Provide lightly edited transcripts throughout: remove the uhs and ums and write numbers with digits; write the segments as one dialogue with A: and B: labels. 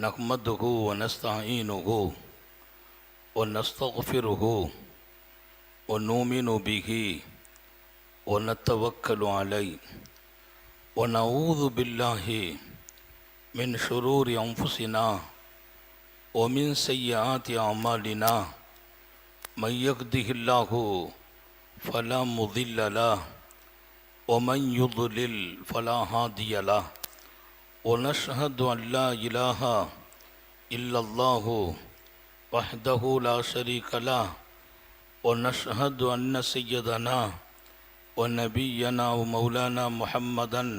A: नहमदुहु व नस्तईनुहु व नस्तगफिरुहु व नुमिनु बिही व नतवक्कलु अलैहि व नऊज़ु बिल्लाहि मिन शुरूरि अंफुसिना व मिन सय्यिआति अमालिना मन यहदिहिल्लाहु फला मुदिल्ल लहु व मन युद्लिल फला हादिय लहु व नशहदु अन ला इलाहा इल्लल्लाहु वहदहु ला शरीक लहु व नशहदु अन्न सय्यदना व नबियना व मौलाना मुहम्मदन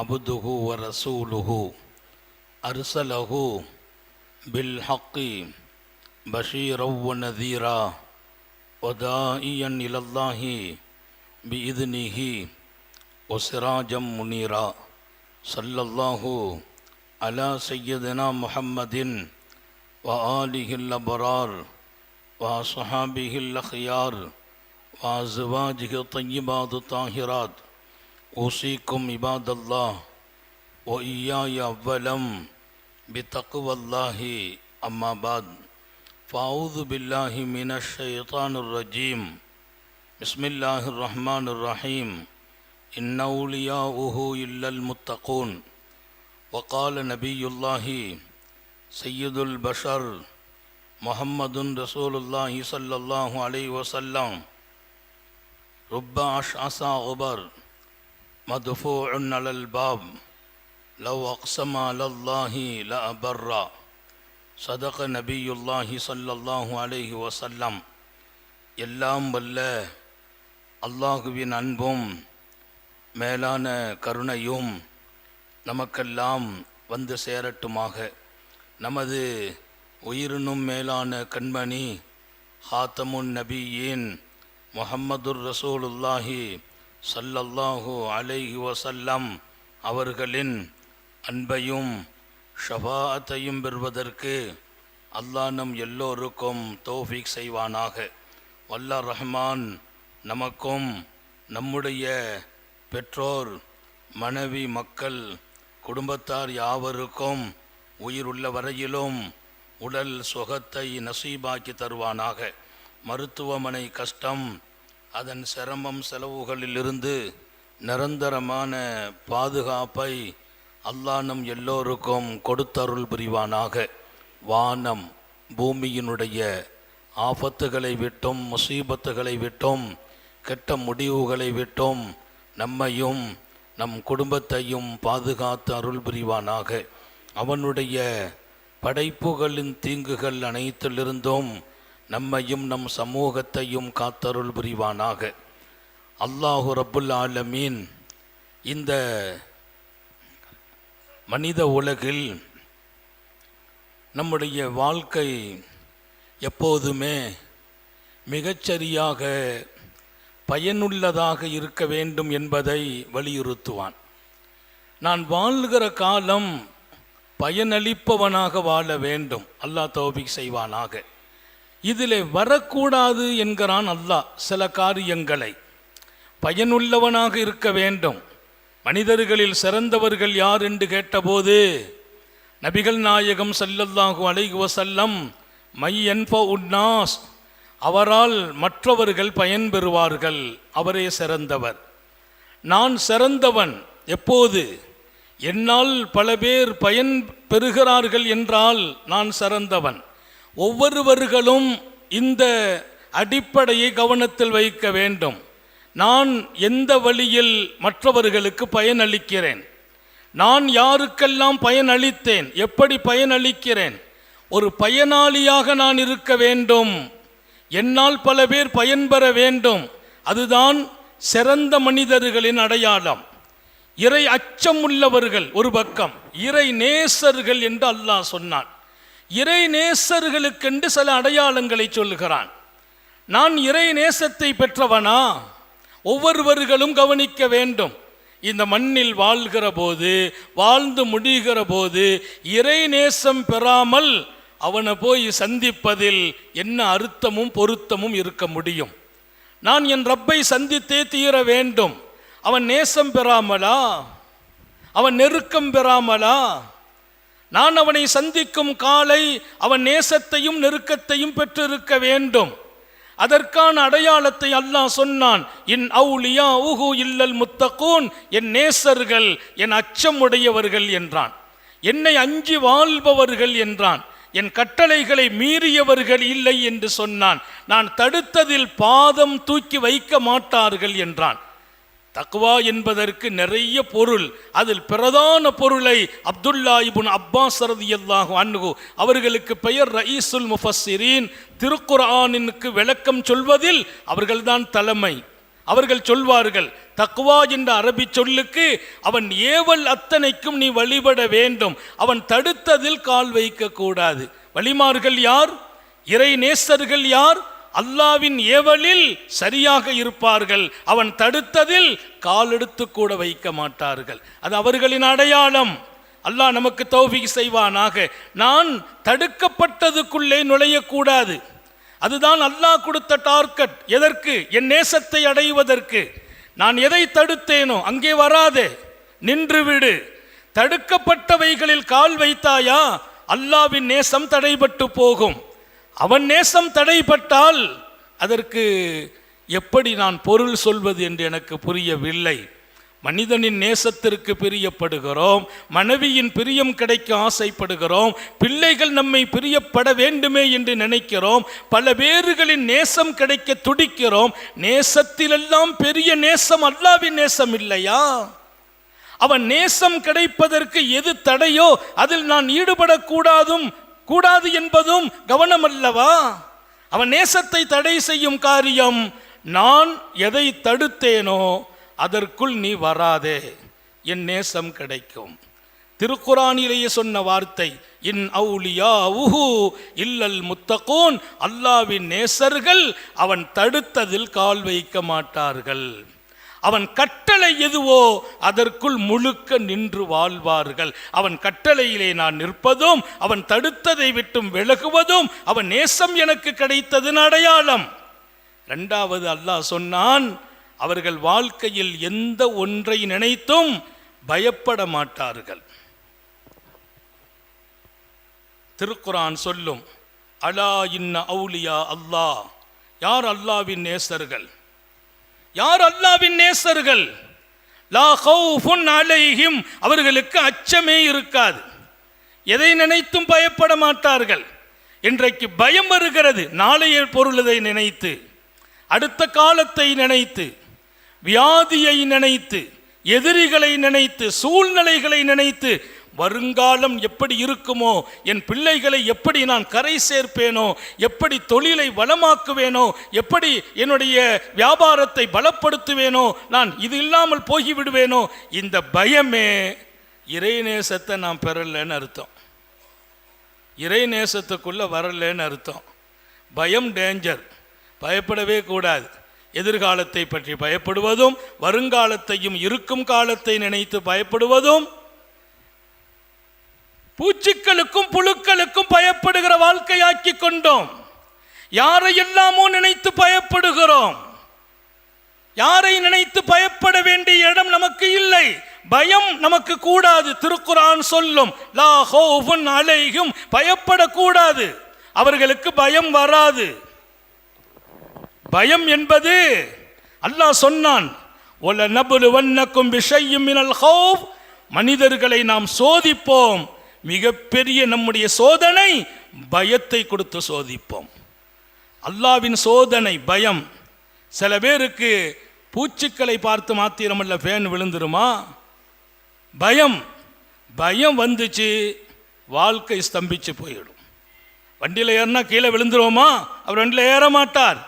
A: अब्दुहु व रसूलुहु अरसलहु बिल हक़्क़ि बशीरन व नज़ीरा व दाइयन इलल्लाहि बिइज़्निहि व सिराजम मुनीरा सल्लल्लाहु अला सय्यदिना मुहम्मदिन व आलिहिल अबरार व अस्हाबिहिल अख़यार व अज़वाजिहि तय्यिबात ताहिरात औसीकुम इबादल्लाह व इय्याय अव्वलम बितक़वल्लाहि अम्मा बाद फ़अऊज़ु बिल्लाहि मिनश शैतानिर रजीम बिस्मिल्लाहिर रहमानिर रहीम इन्ना औलियाउहु इल्लल मुत्तक़ून वक़ाल नबियुल्लाहि सय्यदुल बशर मुहम्मदुन रसूलुल्लाहि सल्लल्लाहु अलैहि वसल्लम रुब्ब अशअसा गुबर मदफ़ूउन अलल बाब लौ अक़सम अलल्लाहि लअबर्रा सदक़ नबियुल्लाहि सल्लल्लाहु अलैहि वसल्लम. எல்லாம் வல்ல அல்லாஹுவின் அன்பும் மேலான கருணையும் நமக்கெல்லாம் வந்து சேரட்டுமாக. நமது உயிரினும் மேலான கண்மணி ஹாத்தமுன் நபியின் முஹம்மதுர் ரசூலுல்லாஹி ஸல்லல்லாஹு அலைஹி வஸல்லம் அவர்களின் அன்பையும் ஷஃபாஅத்தையும் பெறுவதற்கு அல்லாஹ் நம் எல்லோருக்கும் தௌஃபீக் செய்வானாக. வல்ல ரஹ்மான் நமக்கும் நம்முடைய பெற்றோர் மனைவி மக்கள் குடும்பத்தார் யாவருக்கும் உயிருள்ள வரையிலும் உடல் சுகத்தை நசீபாக்கி தருவானாக. மருத்துவமனை கஷ்டம் அதன் சிரமம் செலவுகளிலிருந்து நிரந்தரமான பாதுகாப்பை அல்லாஹ் நம் எல்லோருக்கும் கொடுத்தருள் புரிவானாக. வானம் பூமியினுடைய ஆபத்துகளை விட்டும் முசீபத்துகளை விட்டும் கெட்ட முடிவுகளை விட்டும் நம்மையும் நம் குடும்பத்தையும் பாதுகாத்து அருள் புரிவானாக. அவனுடைய படைப்புகளின் தீங்குகள் அனைத்திலிருந்தும் நம்மையும் நம் சமூகத்தையும் காத்தருள் புரிவானாக. அல்லாஹு ரப்புல் ஆலமீன் இந்த மனித உலகில் நம்முடைய வாழ்க்கை எப்போதுமே மிகச்சரியாக பயனுள்ளதாக இருக்க வேண்டும் என்பதை வலியுறுத்துவான். நான் வாழ்கிற காலம் பயனளிப்பவனாக வாழ வேண்டும். அல்லாஹ் தௌஃபீக் செய்வானாக. இதில் வரக்கூடாது என்கிறான் அல்லாஹ். சில காரியங்களை பயனுள்ளவனாக இருக்க வேண்டும். மனிதர்களில் சிறந்தவர்கள் யார் என்று கேட்டபோது நபிகள் நாயகம் ஸல்லல்லாஹு அலைஹி வஸல்லம் மை யன்ஃபஉன் நாஸ், அவரால் மற்றவர்கள் பயன்பெறுவார்கள், அவரே சிறந்தவர். நான் சிறந்தவன் எப்போது? என்னால் பல பேர் பயன் பெறுகிறார்கள் என்றால் நான் சிறந்தவன். ஒவ்வொருவர்களும் இந்த அடிப்படையை கவனத்தில் வைக்க வேண்டும். நான் எந்த வழியில் மற்றவர்களுக்கு பயனளிக்கிறேன்? நான் யாருக்கெல்லாம் பயனளித்தேன்? எப்படி பயனளிக்கிறேன்? ஒரு பயனாளியாக நான் இருக்க வேண்டும். என்னால் பல பேர் பயன்பெற வேண்டும். அதுதான் சிறந்த மனிதர்களின் அடையாளம். இறை அச்சம் உள்ளவர்கள் ஒரு பக்கம், இறை நேசர்கள் என்று அல்லாஹ் சொன்னான். இறை நேசர்களுக்கென்று சில அடையாளங்களை சொல்லுகிறான். நான் இறை நேசத்தை பெற்றவனா? ஒவ்வொருவர்களும் கவனிக்க வேண்டும். இந்த மண்ணில் வாழ்கிற போது, வாழ்ந்து முடிகிற போது இறை நேசம் பெறாமல் அவனை போய் சந்திப்பதில் என்ன அர்த்தமும் பொருத்தமும் இருக்க முடியும்? நான் என் ரப்பை சந்தித்தே தீர வேண்டும். அவன் நேசம் பெறாமலா? அவன் நெருக்கம் பெறாமலா? நான் அவனை சந்திக்கும் காலை அவன் நேசத்தையும் நெருக்கத்தையும் பெற்றிருக்க வேண்டும். அதற்கான அடையாளத்தை அல்லாஹ் சொன்னான். இன் அவுலியா உஹு இல்லல் முத்தகூன், என் நேசர்கள் என் அச்சமுடையவர்கள் என்றான். என்னை அஞ்சி வாழ்பவர்கள் என்றான். என் கட்டளைகளை மீறியவர்கள் இல்லை என்று சொன்னான். நான் தடுத்ததில் பாதம் தூக்கி வைக்க மாட்டார்கள் என்றான். தக்வா என்பதற்கு நிறைய பொருள். அதில் பிரதான பொருளை அப்துல்லா இப்னு அப்பாஸ் ரலியல்லாஹு அன்ஹு அவர்களுக்கு பெயர் ரயீசுல் முஃபஸ்ஸிரீன், திருக்குர்ஆனுக்கு விளக்கம் சொல்வதில் அவர்கள்தான் தலைமை. அவர்கள் சொல்வார்கள், தக்வா என்ற அரபி சொல்லுக்கு அவன் ஏவல் அத்தனைக்கும் நீ வழிபட வேண்டும், அவன் தடுத்ததில் கால் வைக்க கூடாது. வலிமார்கள் யார்? இறை நேசர்கள் யார்? அல்லாவின் ஏவலில் சரியாக இருப்பார்கள், அவன் தடுத்ததில் காலெடுத்து கூட வைக்க மாட்டார்கள். அது அவர்களின் அடையாளம். அல்லாஹ் நமக்கு தௌஃபீக் செய்வானாக. நான் தடுக்கப்பட்டதுக்குள்ளே நுழையக்கூடாது. அதுதான் அல்லாஹ் கொடுத்த டார்கெட். எதற்கு? என் நேசத்தை அடைவதற்கு. நான் எதை தடுத்தேனோ அங்கே வராதே, நின்று விடு. தடுக்கப்பட்டவைகளில் கால் வைத்தாயா அல்லாவின் நேசம் தடைபட்டு போகும். அவன் நேசம் தடைப்பட்டால் அதற்கு எப்படி நான் பொருள் சொல்வது என்று எனக்கு புரியவில்லை. மனிதனின் நேசத்திற்கு பிரியப்படுகிறோம், மனைவியின் பிரியம் கிடைக்க ஆசைப்படுகிறோம், பிள்ளைகள் நம்மை பிரியப்பட வேண்டுமே என்று நினைக்கிறோம், பல பேர்களின் நேசம் கிடைக்க துடிக்கிறோம். நேசத்திலெல்லாம் பெரிய நேசம் அல்லாவின் நேசம் இல்லையா? அவன் நேசம் கிடைப்பதற்கு எது தடையோ அதில் நான் கூடாது என்பதும் கவனம் அல்லவா? அவன் நேசத்தை தடை செய்யும் காரியம், நான் எதை தடுத்தேனோ அதற்குள் நீ வராதே, என் நேசம் கிடைக்கும். திருக்குர்ஆனிலேயே சொன்ன வார்த்தை, இன் அவுலியா உஹு இல்லல் முத்தகூன், அல்லாவின் நேசர்கள் அவன் தடுத்ததில் கால் வைக்க மாட்டார்கள். அவன் கட்டளை எதுவோ அதற்குள் முழுக்க நின்று வாழ்வார்கள். அவன் கட்டளையிலே நான் நிற்பதும் அவன் தடுத்ததை விட்டும் விலகுவதும் அவன் நேசம் எனக்கு கிடைத்ததன் அடையாளம். இரண்டாவது அல்லாஹ் சொன்னான், அவர்கள் வாழ்க்கையில் எந்த ஒன்றை நினைத்தும் பயப்பட மாட்டார்கள். திருக்குர்ஆன் சொல்லும், அலா இன்ன அவுலியா அல்லாஹ், யார் அல்லாவின் நேசர்கள்? யார் அல்லாவின் நேசர்கள்? லா கௌஃபுன் அலைஹிம், அவர்களுக்கு அச்சமே இருக்காது, எதை நினைத்தும் பயப்பட மாட்டார்கள். இன்றைக்கு பயம் வருகிறது, நாளைய பொருளை நினைத்து, அடுத்த காலத்தை நினைத்து, வியாதியை நினைத்து, எதிரிகளை நினைத்து, சூழ்நிலைகளை நினைத்து, வருங்காலம் எப்படி இருக்குமோ, என் பிள்ளைகளை எப்படி நான் கரை சேர்ப்பேனோ, எப்படி தொழிலை வளமாக்குவேனோ, எப்படி என்னுடைய வியாபாரத்தை பலப்படுத்துவேனோ, நான் இது இல்லாமல் போய்விடுவேனோ, இந்த பயமே இறைநேசத்தை நான் பெறலன்னு அர்த்தம். இறைநேசத்துக்குள்ள வரலன்னு அர்த்தம். பயம் டேஞ்சர், பயப்படவே கூடாது. எதிர்காலத்தை பற்றி பயப்படுவதும், வருங்காலத்தையும் இருக்கும் காலத்தை நினைத்து பயப்படுவதும், பூச்சிகளுக்கும் புழுக்களுக்கும் பயப்படுகிற வாழ்க்கையாக்கி கொண்டோம். யாரையெல்லாமோ நினைத்து பயப்படுகிறோம். யாரை நினைத்து பயப்பட வேண்டிய இடம் நமக்கு இல்லை. பயம் நமக்கு கூடாது. திருக்குர்ஆன் சொல்லும், லா கௌஃபுன் அலைஹிம், பயப்படக்கூடாது, அவர்களுக்கு பயம் வராது. பயம் என்பது அல்லாஹ் சொன்னான், ஒல நபுலுவன்னக்கும் பிஷையும் மினல் கௌஃப், மனிதர்களை நாம் சோதிப்போம். மிகப்பெரிய நம்முடைய சோதனை பயத்தை கொடுத்து சோதிப்போம். அல்லாவின் சோதனை பயம். சில பேருக்கு பூச்சிக்களை பார்த்து மாத்திரமல்ல ஃபேன் விழுந்துருமா? பயம். பயம் வந்துச்சு, வாழ்க்கை ஸ்தம்பிச்சு போயிடும். வண்டியில் ஏறினா கீழே விழுந்துருவோமா? அவர் வண்டியில் ஏற மாட்டார்.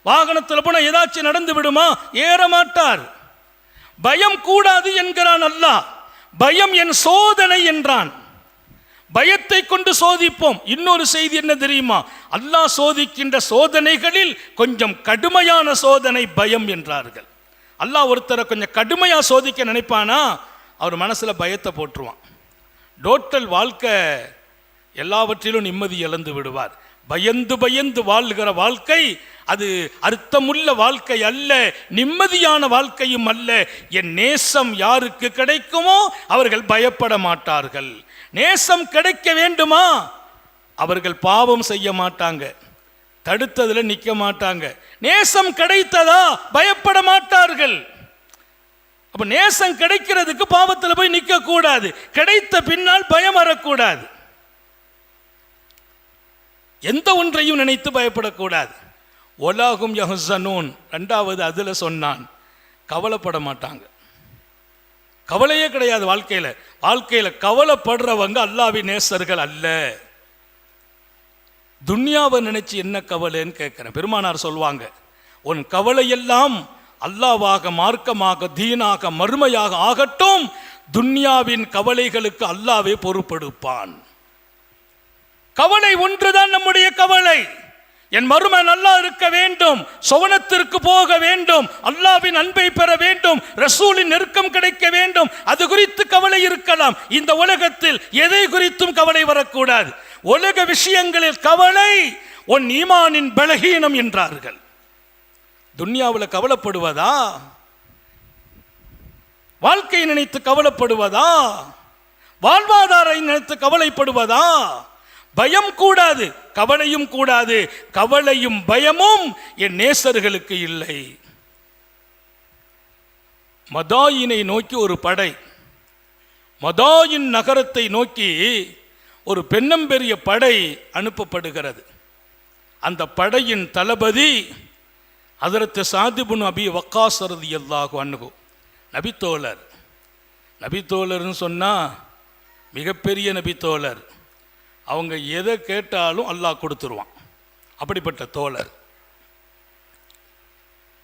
A: வாகனத்தில் போனால் ஏதாச்சும் நடந்து விடுமா? ஏற மாட்டார். பயம் கூடாது என்கிறான் அல்லாஹ். பயம் என் சோதனை என்றான். பயத்தை கொண்டு சோதிப்போம். இன்னொரு செய்தி என்ன தெரியுமா? அல்லாஹ் சோதிக்கின்ற சோதனைகளில் கொஞ்சம் கடுமையான சோதனை பயம் என்றார்கள். அல்லாஹ் ஒருத்தரை கொஞ்சம் கடுமையாக சோதிக்க நினைப்பானா அவர் மனசில் பயத்தை போட்டுருவான். டோட்டல் வாழ்க்கை எல்லாவற்றிலும் நிம்மதி இழந்து விடுவார். பயந்து பயந்து வாழ்கிற வாழ்க்கை அது அர்த்தமுள்ள வாழ்க்கை அல்ல, நிம்மதியான வாழ்க்கையும் அல்ல. என் நேசம் யாருக்கு கிடைக்குமோ அவர்கள் பயப்பட மாட்டார்கள். நேசம் கிடைக்க வேண்டுமா? அவர்கள் பாவம் செய்ய மாட்டாங்க, தடுத்ததுல நிக்க மாட்டாங்க. நேசம் கிடைத்ததா பயப்பட மாட்டார்கள். அப்ப நேசம் கிடைக்கிறதுக்கு பாவத்தில் போய் நிக்க கூடாது, கிடைத்த பின்னால் பயம் வரக்கூடாது, எந்த ஒன்றையும் நினைத்து பயப்படக்கூடாது. ஒலாகும் யஹ்ஸனூன், இரண்டாவது அதுல சொன்னான், கவலைப்பட மாட்டாங்க. கவலையே கிடையாது வாழ்க்கையில கவலைப்படுறவங்க அல்லாஹ்வின் நேசர்கள் அல்ல. துன்யாவை நினைச்சு என்ன கவலைன்னு கேட்கிறேன். பெருமானார் சொல்வாங்க, உன் கவலையெல்லாம் அல்லாஹ்வாக, மார்க்கமாக, தீனாக, மறுமையாக ஆகட்டும், துன்யாவின் கவலைகளுக்கு அல்லாஹ்வே பொறுப்பெடுப்பான். கவலை ஒன்றுதான் நம்முடைய கவலை. என் மறுமை நல்லா இருக்க வேண்டும், சுவனத்திற்கு போக வேண்டும், அல்லாஹ்வின் அன்பை பெற வேண்டும், ரசூலின் நெருக்கம் கிடைக்க வேண்டும். அது குறித்து கவலை இருக்கலாம். இந்த உலகத்தில் எதை குறித்தும் கவலை வரக்கூடாது. உலக விஷயங்களில் கவலை உன் ஈமானின் பலகீனம் என்றார்கள். துன்யாவில் கவலைப்படுவதா? வாழ்க்கையை நினைத்து கவலைப்படுவதா? வாழ்வாதாரை நினைத்து கவலைப்படுவதா? பயம் கூடாது, கவலையும் கூடாது. கவலையும் பயமும் என் நேசர்களுக்கு இல்லை. மதாயினை நோக்கி ஒரு படை, மதாயின் நகரத்தை நோக்கி ஒரு பெண்ணம்பெரிய படை அனுப்பப்படுகிறது. அந்த படையின் தளபதி ஹஜ்ரத் சாத் இப்னு அபி வக்காஸ் ரலியல்லாஹு அன்ஹு, நபித்தோழர். நபித்தோழர்னு சொன்னால் மிகப்பெரிய நபித்தோழர். அவங்க எதை கேட்டாலும் அல்லாஹ் கொடுத்துருவான். அப்படிப்பட்ட தோழர்.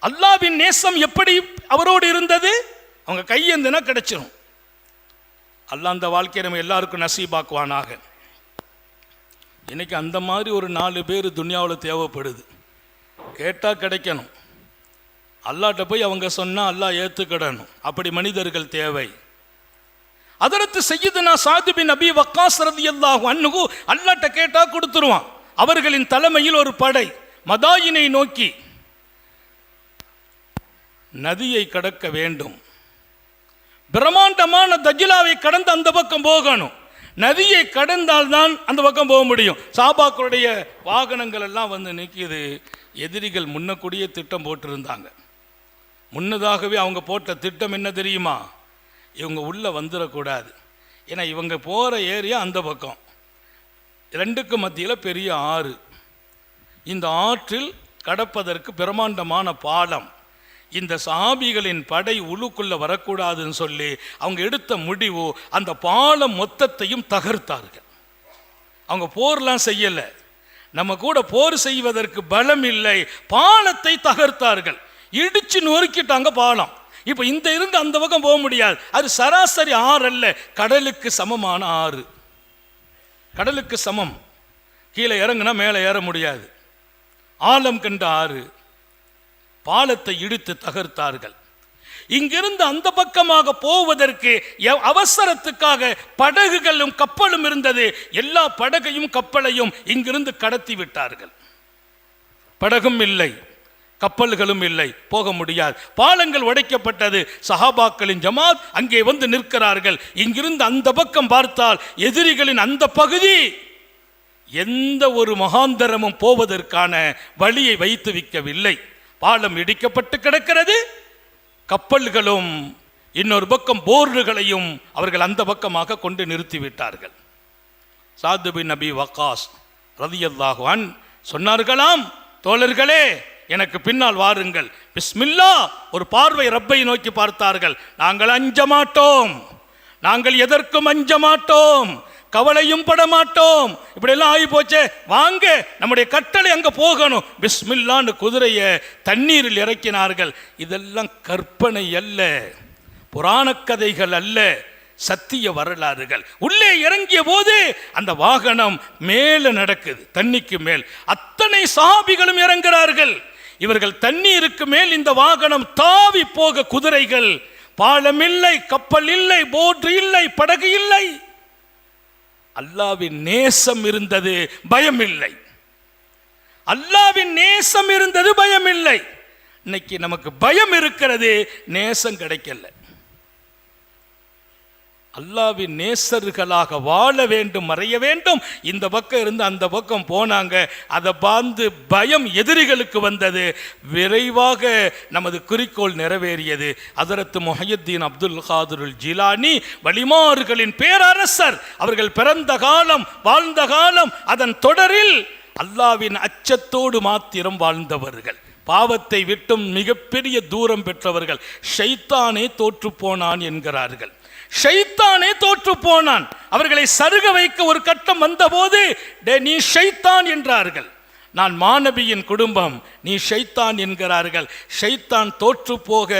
A: அல்லாஹ்வின் நேசம் எப்படி அவரோடு இருந்தது? அவங்க கையேந்தினா கிடைச்சிடும். அல்லாஹ் அந்த வாழ்க்கையை நம்ம எல்லாருக்கும் நசீபாக்குவானாக. இன்னைக்கு அந்த மாதிரி ஒரு 4 பேர் துன்யாவில் தேவைப்படுது. கேட்டால் கிடைக்கணும். அல்லாஹ்ட்ட போய் அவங்க சொன்னால் அல்லாஹ் ஏற்றுக்கிடணும். அப்படி மனிதர்கள் தேவை. ஹஜ்ரத் சய்யிதுனா சாத் பின் அபி வக்காஸ் ரலியல்லாஹு அன்ஹு அல்லாஹ்ட்ட கேட்டா கொடுத்துருவான். அவர்களின் தலைமையில் ஒரு படை மதாயினை நோக்கி நதியை கடக்க வேண்டும். பிரம்மாண்டமான தஜ்லாவை கடந்து அந்த பக்கம் போகணும். நதியை கடந்தால்தான் அந்த பக்கம் போக முடியும். சாபாக்களுடைய வாகனங்கள் எல்லாம் வந்து நிற்கிது. எதிரிகள் முன்னக்கூடிய திட்டம் போட்டிருந்தாங்க. முன்னதாகவே அவங்க போட்ட திட்டம் என்ன தெரியுமா? இவங்க உள்ளே வந்துடக்கூடாது. ஏன்னா இவங்க போகிற ஏரியா அந்த பக்கம், ரெண்டுக்கு மத்தியில் பெரிய ஆறு. இந்த ஆற்றில் கடப்பதற்கு பிரம்மாண்டமான பாலம். இந்த சஹாபிகளின் படை உள்ளுக்குள்ளே வரக்கூடாதுன்னு சொல்லி அவங்க எடுத்த முடிவு, அந்த பாலம் மொத்தத்தையும் தகர்த்தார்கள். அவங்க போர்லாம் செய்யலை, நம்ம கூட போர் செய்வதற்கு பலம் இல்லை, பாலத்தை தகர்த்தார்கள். இடிச்சு நொறுக்கிட்டாங்க பாலம். இப்போ இந்த இருந்து அந்த பக்கம் போக முடியாது. அது சராசரி ஆறு அல்ல, கடலுக்கு சமமான ஆறு. கடலுக்கு சமம். கீழே இறங்குனா மேலே ஏற முடியாது. ஆழம் கண்ட ஆறு. பாலத்தை இடித்து தகர்த்தார்கள். இங்கிருந்து அந்த பக்கமாக போவதற்கு அவசரத்துக்காக படகுகளும் கப்பலும் இருந்தது. எல்லா படகையும் கப்பலையும் இங்கிருந்து கடத்தி விட்டார்கள். படகும் இல்லை, கப்பல்களும் இல்லை, போக முடியாது. பாலங்கள் உடைக்கப்பட்டது. சஹாபாக்களின் ஜமாத் அங்கே வந்து நிற்கிறார்கள். இங்கிருந்து அந்த பக்கம் பார்த்தால் எதிரிகளின் அந்த பகுதி எந்த ஒரு மகாந்தரமும் போவதற்கான வழியை வைத்து வைக்கவில்லை. பாலம் இடிக்கப்பட்டு கிடக்கிறது. கப்பல்களும் இன்னொரு பக்கம் போர்டுகளையும் அவர்கள் அந்த பக்கமாக கொண்டு நிறுத்திவிட்டார்கள். சாத் பின் அபி வக்காஸ் ரலியல்லாஹு அன்ஹு சொன்னார்களாம், தோழர்களே எனக்கு பின்னால் வாருங்கள், பிஸ்மில்லா. ஒரு பார்வை ரப்பை நோக்கி பார்த்தார்கள். நாங்கள் அஞ்ச மாட்டோம், நாங்கள் எதற்கும் அஞ்ச மாட்டோம், கவலையும் பட மாட்டோம். இப்படியெல்லாம் ஆகி போச்சே, வாங்க நம்முடைய கட்டளை அங்கே போகணும். பிஸ்மில்லான்னு குதிரையை தண்ணீரில் இறக்கினார்கள். இதெல்லாம் கற்பனை அல்ல, புராண கதைகள் அல்ல, சத்திய வரலாறுகள். உள்ளே இறங்கிய போது அந்த வாகனம் மேலே நடக்குது, தண்ணிக்கு மேல். அத்தனை சஹாபிகளும் இறங்குகிறார்கள். இவர்கள் தண்ணீருக்கு மேல் இந்த வாகனம் தாவி போக குதிரைகள். பாலம் இல்லை, கப்பல் இல்லை, போட் இல்லை, படகு இல்லை. அல்லாஹ்வின் நேசம் இருந்தது, பயம் இல்லை. அல்லாஹ்வின் நேசம் இருந்தது, பயம் இல்லை. இன்னைக்கு நமக்கு பயம் இருக்கிறது, நேசம் கிடைக்கல. அல்லாஹ்வின் நேசர்களாக வாழ வேண்டும், மறைய வேண்டும். இந்த பக்கம் இருந்து அந்த பக்கம் போனாங்க. அதை பார்த்து பயம் எதிரிகளுக்கு வந்தது. விரைவாக நமது குறிக்கோள் நிறைவேறியது. ஹஜ்ரத் முஹையுத்தீன் அப்துல் காதிர் ஜிலானி வலிமார்களின் பேரரசர். அவர்கள் பிறந்த காலம், வாழ்ந்த காலம், அதன் தொடரில் அல்லாஹ்வின் அச்சத்தோடு மாத்திரம் வாழ்ந்தவர்கள். பாவத்தை விட்டும் மிகப்பெரிய தூரம் பெற்றவர்கள். ஷைத்தானே தோற்று போனான் என்கிறார்கள். ஷைத்தானே தோற்று போனான். அவர்களை சருக வைக்க ஒரு கட்டம் வந்தபோது நீ ஷைத்தான் என்றார்கள். நான் மாநபியின் குடும்பம், நீ ஷைத்தான் என்கிறார்கள். ஷைத்தான் தோற்று போக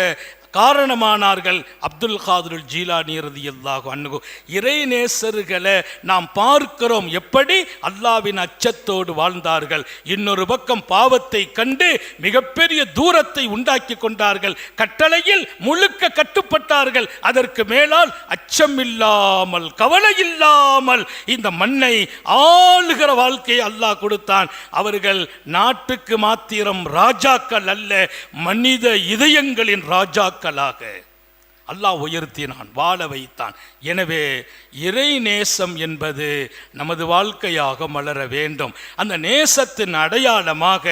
A: காரணமானார்கள் அப்துல் காதிர் ஜீலானி ரலியல்லாஹு அன்ஹு. இறைநேசர்களை நாம் பார்க்கிறோம் எப்படி அல்லாஹ்வின் அச்சத்தோடு வாழ்ந்தார்கள். இன்னொரு பக்கம் பாவத்தை கண்டு மிகப்பெரிய தூரத்தை உண்டாக்கி கொண்டார்கள். கட்டளையில் முழுக்க கட்டுப்பட்டார்கள். அதற்கு மேலால் அச்சம் இல்லாமல், கவலை இல்லாமல் இந்த மண்ணை ஆளுகிற வாழ்க்கையை அல்லாஹ் கொடுத்தான். அவர்கள் நாட்டுக்கு மாத்திரம் ராஜாக்கள் அல்ல, மனித இதயங்களின் ராஜாக்கள் அல்லாஹ் உயர்த்தினான், வாழ வைத்தான். எனவே இறை நேசம் என்பது நமது வாழ்க்கையாக மலர வேண்டும். அந்த நேசத்தின் அடையாளமாக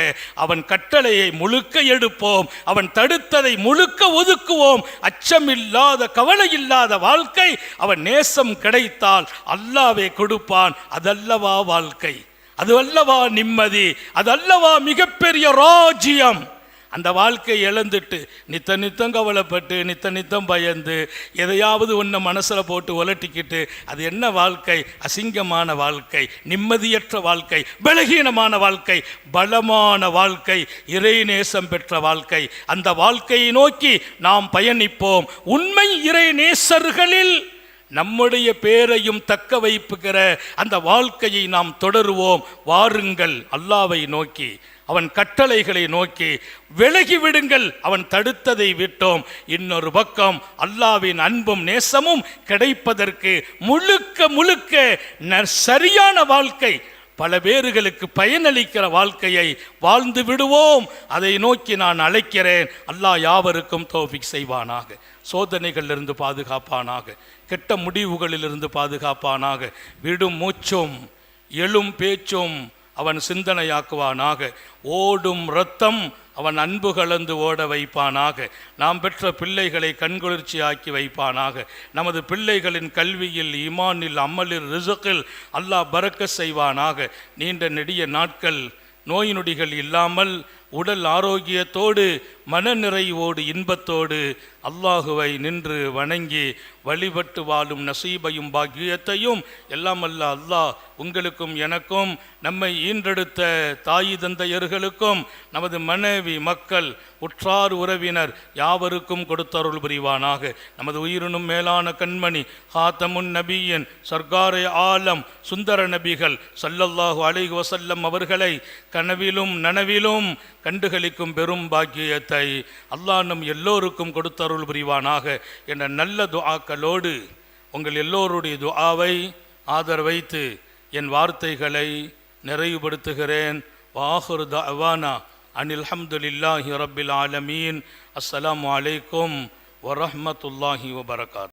A: அவன் கட்டளையை முழுக்க எடுப்போம், அவன் தடுத்ததை முழுக்க ஒதுக்குவோம். அச்சமில்லாத, கவலை இல்லாத வாழ்க்கை. அவன் நேசம் கிடைத்தால் அல்லாஹ்வே கொடுப்பான். அதல்லவா வாழ்க்கை, அது அல்லவா நிம்மதி, அதல்லவா மிகப்பெரிய ராஜ்யம். அந்த வாழ்க்கையை இழந்துட்டு நித்த நித்தம் கவலைப்பட்டு, நித்த நித்தம் பயந்து, எதையாவது ஒன்று மனசில் போட்டு உலட்டிக்கிட்டு, அது என்ன வாழ்க்கை? அசிங்கமான வாழ்க்கை, நிம்மதியற்ற வாழ்க்கை, பலகீனமான வாழ்க்கை. பலமான வாழ்க்கை இறைநேசம் பெற்ற வாழ்க்கை. அந்த வாழ்க்கையை நோக்கி நாம் பயணிப்போம். உண்மை இறைநேசர்களில் நம்முடைய பேரையும் தக்க வைப்புகிற அந்த வாழ்க்கையை நாம் தொடருவோம். வாருங்கள், அல்லாஹ்வை நோக்கி, அவன் கட்டளைகளை நோக்கி விலகி விடுங்கள். அவன் தடுத்ததை விட்டோம். இன்னொரு பக்கம் அல்லாஹ்வின் அன்பும் நேசமும் கிடைப்பதற்கு முழுக்க முழுக்க சரியான வாழ்க்கை, பல பேர்களுக்கு பயனளிக்கிற வாழ்க்கையை வாழ்ந்து விடுவோம். அதை நோக்கி நான் அழைக்கிறேன். அல்லாஹ் யாவருக்கும் தௌஃபீக் செய்வானாக. சோதனைகளிலிருந்து பாதுகாப்பானாக, கெட்ட முடிவுகளிலிருந்து பாதுகாப்பானாக. விடும் மூச்சும் எழும் பேச்சும் அவன் சிந்தனையாக்குவானாக. ஓடும் இரத்தம் அவன் அன்பு கலந்து ஓட வைப்பானாக. நாம் பெற்ற பிள்ளைகளை கண்குளிர்ச்சி ஆக்கி வைப்பானாக. நமது பிள்ளைகளின் கல்வியில், ஈமானில், அமலில், ரிசுக்கில் அல்லாஹ் பரக்கத் செய்வானாக. நீண்ட நெடிய நாட்கள் நோய் நொடிகள் இல்லாமல் உடல் ஆரோக்கியத்தோடு, மனநிறைவோடு, இன்பத்தோடு அல்லாஹுவை நின்று வணங்கி வழிபட்டு வாழும் நசீபையும் பாக்கியத்தையும் எல்லாம் அல்ல அல்லாஹ் உங்களுக்கும் எனக்கும், நம்மை ஈன்றெடுத்த தாய் தந்தையர்களுக்கும், நமது மனைவி மக்கள், உற்றார் உறவினர் யாவருக்கும் கொடுத்தருள் புரிவானாக. நமது உயிரினும் மேலான கண்மணி ஹாத்தமுன் நபியின் சர்க்காரே ஆலம் சுந்தர நபிகள் ஸல்லல்லாஹு அலைஹி வஸல்லம் அவர்களை கனவிலும் நனவிலும் கண்டுகளிக்கும் பெரும் பாக்கியத்தை அல்லாஹ் நம் எல்லோருக்கும் கொடுத்தருள் புரிவானாக என்ற நல்ல துஆக்களோடு உங்கள் எல்லோருடைய துஆவை ஆதரவைத்து என் வார்த்தைகளை நிறைவுபடுத்துகிறேன். வாஹிரு தஅவானா அனில் ஹம்துலில்லாஹி ரப்பில் ஆலமீன். அஸ்ஸலாமு அலைக்கும் வரஹ்மத்துல்லாஹி வபரகாத்துஹு.